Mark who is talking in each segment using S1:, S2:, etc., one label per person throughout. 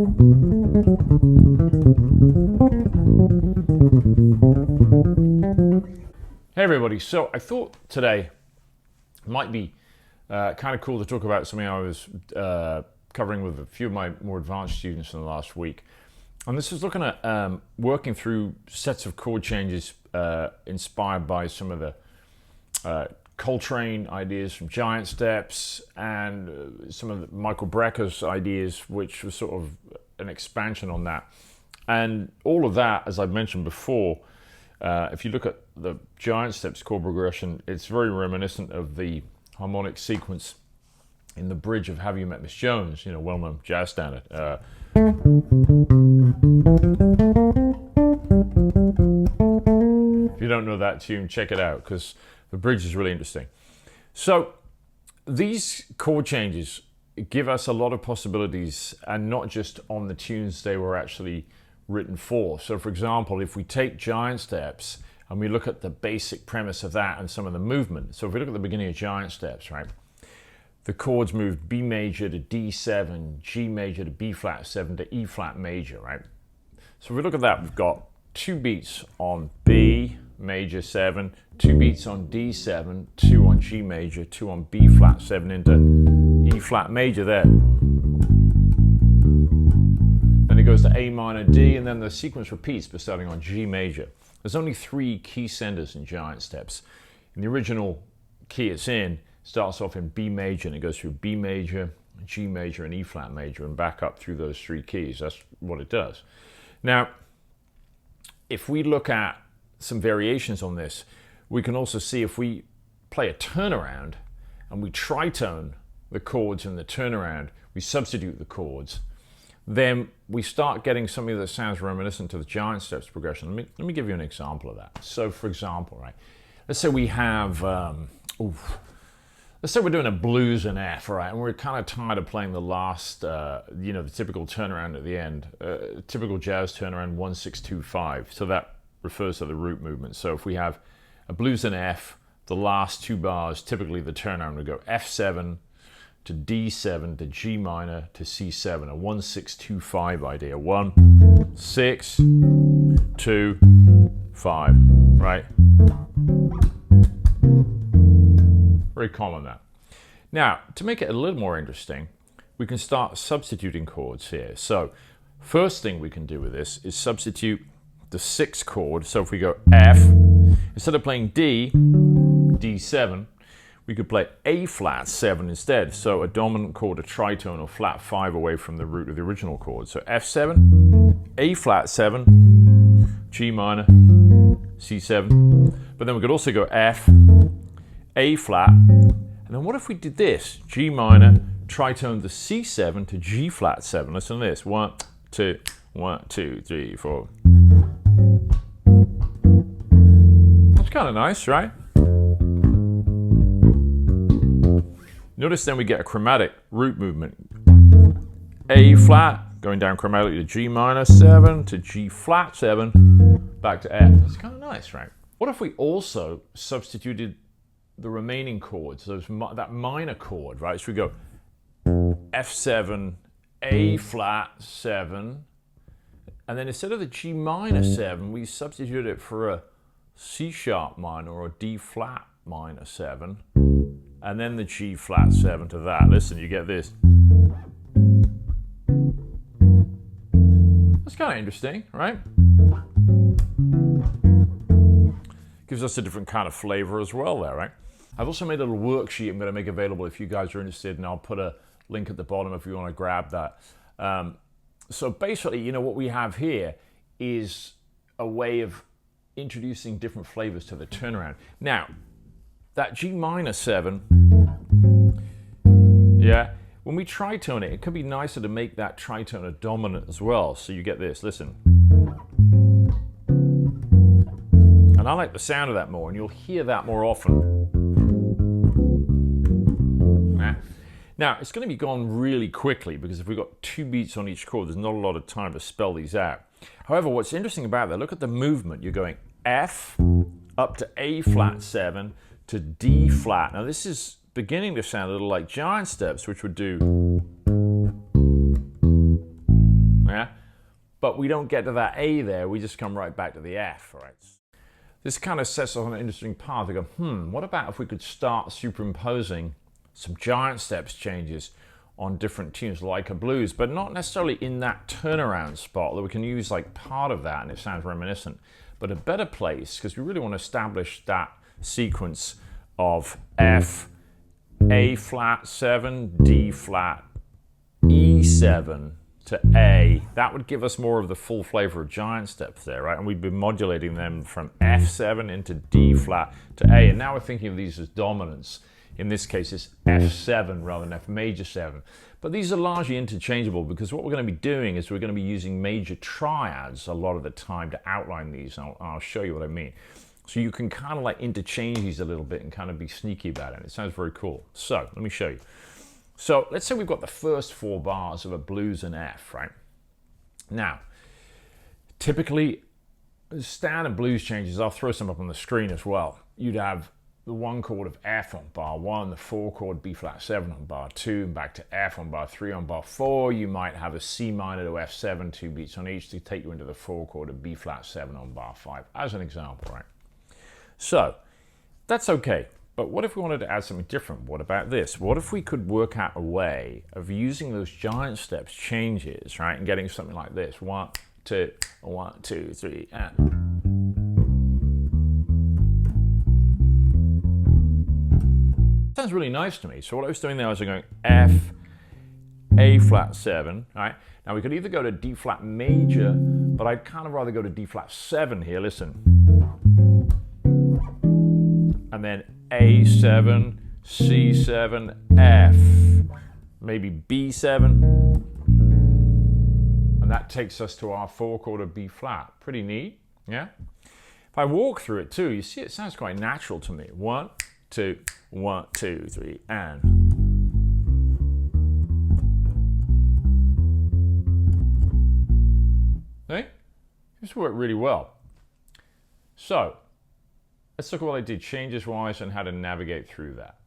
S1: Hey everybody, so I thought today might be kind of cool to talk about something I was covering with a few of my more advanced students in the last week. And this is looking at working through sets of chord changes inspired by some of the Coltrane ideas from Giant Steps and some of the Michael Brecker's ideas, which was sort of an expansion on that. And all of that, as I've mentioned before, if you look at the Giant Steps chord progression, it's very reminiscent of the harmonic sequence in the bridge of Have You Met Miss Jones, you know, well-known jazz standard. If you don't know that tune, check it out, because the bridge is really interesting. So these chord changes give us a lot of possibilities, and not just on the tunes they were actually written for. So for example, if we take Giant Steps and we look at the basic premise of that and some of the movement. So if we look at the beginning of Giant Steps, right? The chords moved B major to D7, G major to B flat 7 to E flat major, right? So if we look at that, we've got 2 beats on B major 7, 2 beats on D7, 2 on G major, 2 on B flat 7 into E flat major there. Then it goes to A minor D, and then the sequence repeats, but starting on G major. There's only 3 key senders in Giant Steps. In the original key it's in, starts off in B major, and it goes through B major, G major, and E flat major, and back up through those 3 keys. That's what it does. Now, if we look at some variations on this, we can also see if we play a turnaround and we tritone the chords in the turnaround, we substitute the chords, then we start getting something that sounds reminiscent to the Giant Steps progression. Let me give you an example of that. So for example, right, let's say we have, let's say we're doing a blues in F, right, and we're kind of tired of playing the last, you know, the typical turnaround at the end, typical jazz turnaround 1-6-2-5. So that refers to the root movement. So if we have a blues in F, the last 2 bars, typically the turnaround would go F7 to D7 to G minor to C7, a 1-6-2-5 idea. 1, 6, 2, 5, right? Very common that. Now, to make it a little more interesting, we can start substituting chords here. So, first thing we can do with this is substitute the 6th chord. So if we go F, instead of playing D, D7, we could play A flat 7 instead. So a dominant chord, a tritone, or flat 5 away from the root of the original chord. So F7, A flat 7, G minor, C7. But then we could also go F, A flat, and then what if we did this? G minor, tritone the C7 to G flat 7. Listen to this. 1, 2, 1, 2, 3, 4. That's kind of nice, right? Notice then we get a chromatic root movement. A flat, going down chromatically to G minor 7 to G flat 7, back to F. That's kind of nice, right? What if we also substituted the remaining chords, that minor chord, right? So we go F7, A flat 7, and then instead of the G minor 7, we substitute it for a C sharp minor or D flat minor 7, and then the G flat 7 to that. Listen, you get this. That's kind of interesting, right? Gives us a different kind of flavor as well there, right? I've also made a little worksheet I'm going to make available if you guys are interested, and I'll put a link at the bottom if you want to grab that. So basically, you know, what we have here is a way of introducing different flavors to the turnaround. Now, that G minor 7, yeah, when we tritone it, it could be nicer to make that tritone a dominant as well. So you get this, listen. And I like the sound of that more, and you'll hear that more often. Now, it's going to be gone really quickly because if we've got 2 beats on each chord, there's not a lot of time to spell these out. However, what's interesting about that, look at the movement. You're going F up to A flat 7 to D flat. Now, this is beginning to sound a little like Giant Steps, which would do. yeah? But we don't get to that A there, we just come right back to the F, right? This kind of sets us on an interesting path. We go, what about if we could start superimposing some giant steps changes on different tunes like a blues, but not necessarily in that turnaround spot, that we can use like part of that and it sounds reminiscent, but a better place, because we really want to establish that sequence of F, A flat 7, D flat, E7 to A. That would give us more of the full flavor of giant steps there, right? And we'd be modulating them from F7 into D flat to A. And now we're thinking of these as dominants. In this case, it's F7 rather than F major 7. But these are largely interchangeable because what we're going to be doing is we're going to be using major triads a lot of the time to outline these. And I'll show you what I mean. So you can kind of like interchange these a little bit and kind of be sneaky about it. It sounds very cool. So let me show you. So let's say we've got the first 4 bars of a blues in F, right? Now, typically, standard blues changes, I'll throw some up on the screen as well. You'd have the 1 chord of F on bar 1, the 4 chord B flat 7 on bar 2, and back to F on bar 3. On bar 4, you might have a C minor to F7, 2 beats on each to take you into the 4 chord of B flat 7 on bar 5, as an example, right? So, that's okay. But what if we wanted to add something different? What about this? What if we could work out a way of using those giant steps changes, right, and getting something like this? 1, 2, 1, 2, 3, and. Sounds really nice to me. So what I was doing there was going F, A flat 7, right? Now we could either go to D flat major, but I'd kind of rather go to D flat 7 here. Listen. And then A7, C7, F, maybe B7, and that takes us to our 4 chord of B flat. Pretty neat, yeah? If I walk through it too, you see it sounds quite natural to me. 1, 2, 1, 2, 3, and. See? This worked really well. So, let's look at what I did changes-wise and how to navigate through that.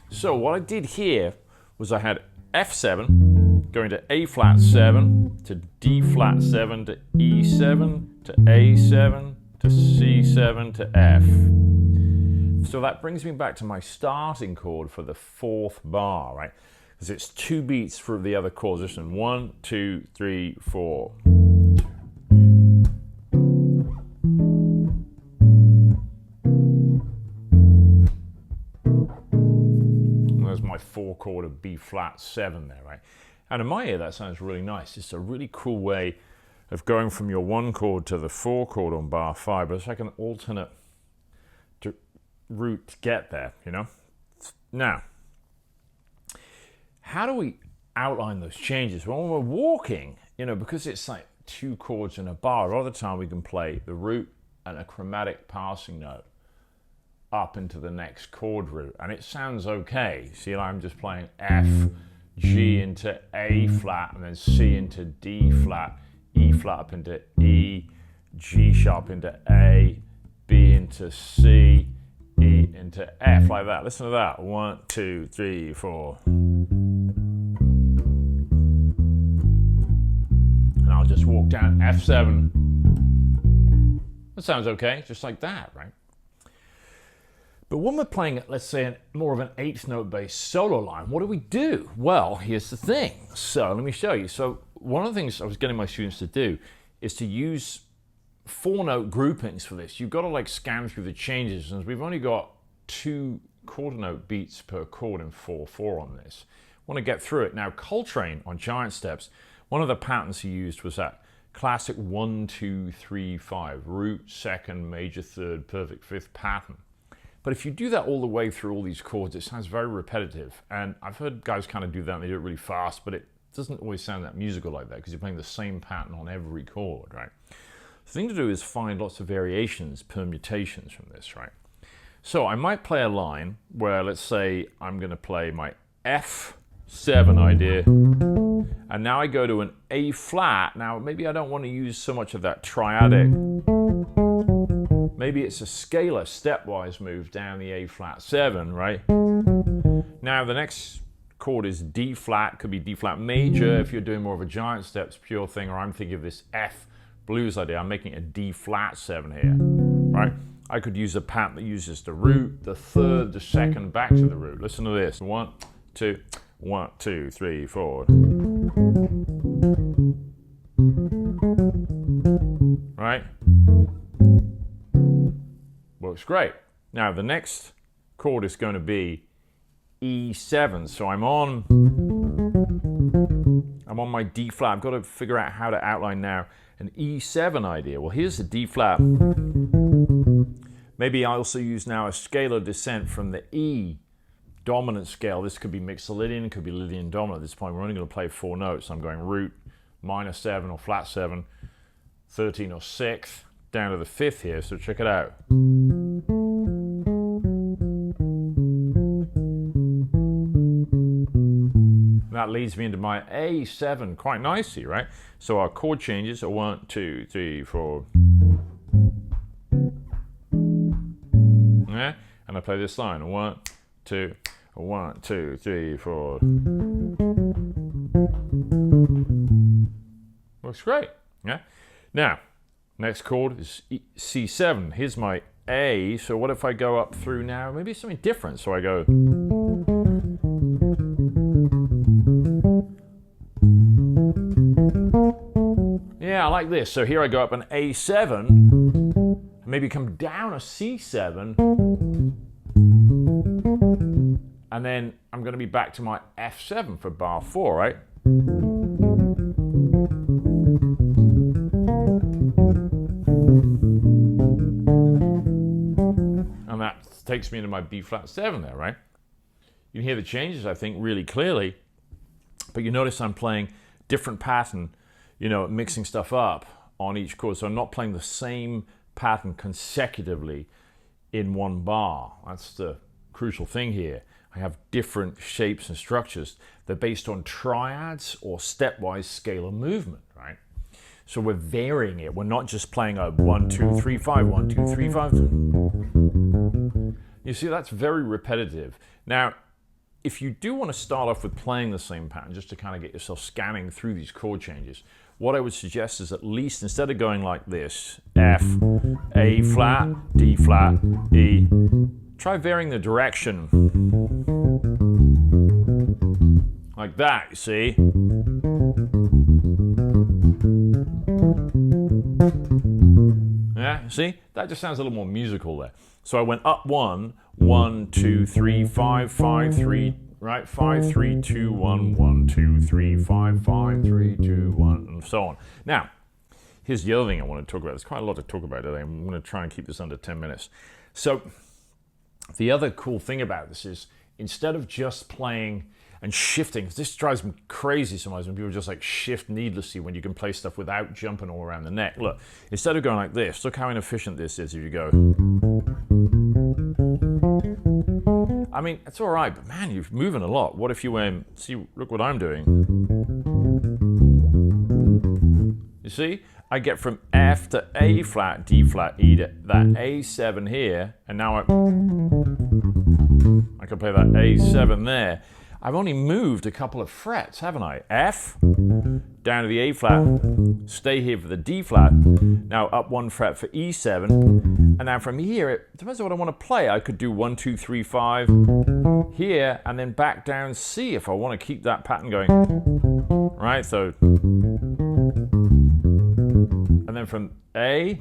S1: So what I did here was I had F7 going to A flat 7 to D flat 7 to E7 to A7 to C7 to F. So that brings me back to my starting chord for the 4th bar, right? Because it's 2 beats for the other chords. Listen, 1, 2, 3, 4. My 4 chord of B flat 7 there, right? And in my ear that sounds really nice. It's a really cool way of going from your 1 chord to the 4 chord on bar 5, but it's like an alternate route to get there, you know? Now, how do we outline those changes? Well, when we're walking, you know, because it's like 2 chords in a bar, a lot of the time we can play the root and a chromatic passing note up into the next chord root, and it sounds okay. See, I'm just playing F, G into A flat, and then C into D flat, E flat up into E, G sharp into A, B into C, E into F, like that. Listen to that. 1, 2, 3, 4. And I'll just walk down F7. That sounds okay, just like that, right? But when we're playing, let's say, more of an 8th note based solo line, what do we do? Well, here's the thing. So let me show you. So one of the things I was getting my students to do is to use 4 note groupings for this. You've got to like scan through the changes, and we've only got 2 quarter note beats per chord in 4/4 on this. I want to get through it. Now, Coltrane on Giant Steps, one of the patterns he used was that classic 1, 2, 3, 5 root, 2nd, major 3rd, perfect 5th pattern. But if you do that all the way through all these chords, it sounds very repetitive. And I've heard guys kind of do that and they do it really fast, but it doesn't always sound that musical like that because you're playing the same pattern on every chord, right? The thing to do is find lots of variations, permutations from this, right? So I might play a line where, let's say, I'm going to play my F7 idea, and now I go to an A flat. Now, maybe I don't want to use so much of that triadic. Maybe it's a scalar stepwise move down the A flat 7, right? Now the next chord is D flat, could be D flat major if you're doing more of a Giant Steps pure thing, or I'm thinking of this F blues idea. I'm making a D flat 7 here, right? I could use a pattern that uses the root, the third, the second, back to the root. Listen to this. 1, 2, 1, 2, 3, 4. Right? Works great. Now the next chord is going to be E7. So I'm on my D flat. I've got to figure out how to outline now an E7 idea. Well, here's the D flat. Maybe I also use now a scalar descent from the E dominant scale. This could be Mixolydian, could be Lydian dominant. At this point, we're only going to play 4 notes. I'm going root, minor 7 or flat 7, 13 or 6, down to the 5th here. So check it out. That leads me into my A7 quite nicely, right? So our chord changes are 1, 2, 3, 4. Yeah? And I play this line. 1, 2, 1, 2, 3, 4. Works great. Yeah? Now, next chord is C7. Here's my A. So what if I go up through now? Maybe something different. So I go. Yeah, I like this. So here I go up an A7, maybe come down a C7, and then I'm going to be back to my F7 for bar 4, right? And that takes me into my B flat 7 there, right? You can hear the changes, I think, really clearly, but you notice I'm playing different pattern, you know, mixing stuff up on each chord. So I'm not playing the same pattern consecutively in one bar. That's the crucial thing here. I have different shapes and structures. They're based on triads or stepwise scalar movement, right? So we're varying it. We're not just playing a 1, 2, 3, 5, 1, 2, 3, 5. You see, that's very repetitive. Now, if you do want to start off with playing the same pattern, just to kind of get yourself scanning through these chord changes, what I would suggest is at least, instead of going like this, F, A flat, D flat, E, try varying the direction. Like that, you see? Yeah, see? That just sounds a little more musical there. So I went up 1, 1, 2, 3, 5, 5, 3, right? 5, 3, 2, 1, 1, 2, 3, 5, 5, 3, 2, 1, and so on. Now, here's the other thing I want to talk about. There's quite a lot to talk about today. I'm going to try and keep this under 10 minutes. So the other cool thing about this is, instead of just playing and shifting, this drives me crazy sometimes when people just like shift needlessly when you can play stuff without jumping all around the neck. Look, instead of going like this, look how inefficient this is if you go. I mean, it's all right, but man, you're moving a lot. What if you see, look what I'm doing. You see? I get from F to A flat, D flat, E to that A7 here, and now I can play that A7 there. I've only moved a couple of frets, haven't I? F, down to the A flat, stay here for the D flat, now up 1 fret for E7, and now from here, it depends on what I want to play. I could do 1, 2, 3, 5 here, and then back down C if I want to keep that pattern going, right? So, and then from A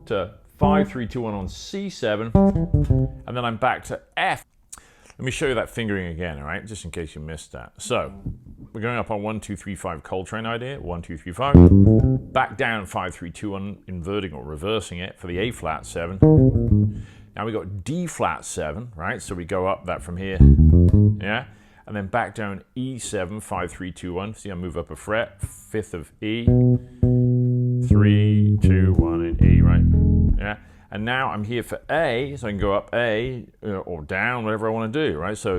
S1: to 5, 3, 2, 1 on C7, and then I'm back to F. Let me show you that fingering again, all right, just in case you missed that. So we're going up on 1, 2, 3, 5 Coltrane idea, 1, 2, 3, 5. Back down 5, 3, 2, 1, inverting or reversing it for the A flat 7. Now we got D flat 7, right? So we go up that from here, yeah, and then back down E7, 5, 3, 2, 1. See, I move up a fret, 5th of E, 3, 2, 1, and E, right? Yeah. And now I'm here for A, so I can go up A or down, whatever I want to do, right? So,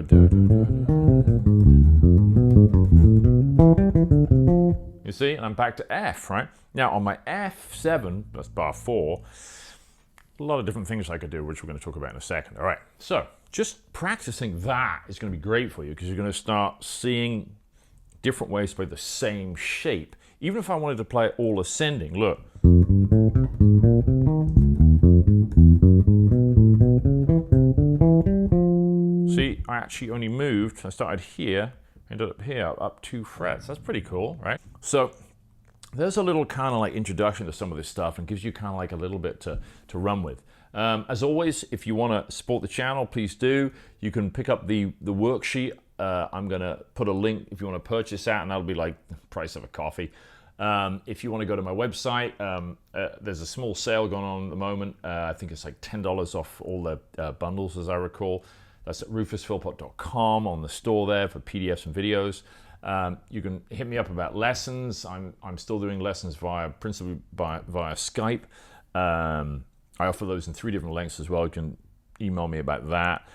S1: you see, and I'm back to F, right? Now on my F7, that's bar 4, a lot of different things I could do, which we're going to talk about in a second. All right, so just practicing that is going to be great for you, because you're going to start seeing different ways to play the same shape. Even if I wanted to play it all ascending, look. See, I actually only moved, I started here, ended up here, up 2 frets. That's pretty cool, right? So there's a little kind of like introduction to some of this stuff, and gives you kind of like a little bit to run with. As always, if you want to support the channel, please do. You can pick up the worksheet. I'm going to put a link if you want to purchase that, and that'll be like the price of a coffee. If you want to go to my website, there's a small sale going on at the moment. I think it's like $10 off all the bundles, as I recall. That's at rufusphilpot.com on the store there for PDFs and videos. You can hit me up about lessons. I'm still doing lessons principally via Skype. I offer those in 3 different lengths as well. You can email me about that.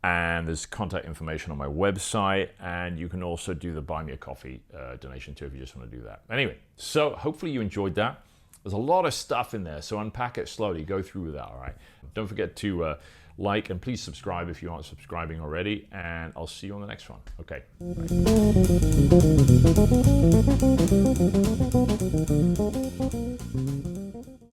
S1: And there's contact information on my website, and you can also do the Buy Me a Coffee donation too if you just want to do that. Anyway, so hopefully you enjoyed that. There's a lot of stuff in there, so unpack it slowly. Go through with that, all right? Don't forget to like, and please subscribe if you aren't subscribing already, and I'll see you on the next one. Okay. Bye.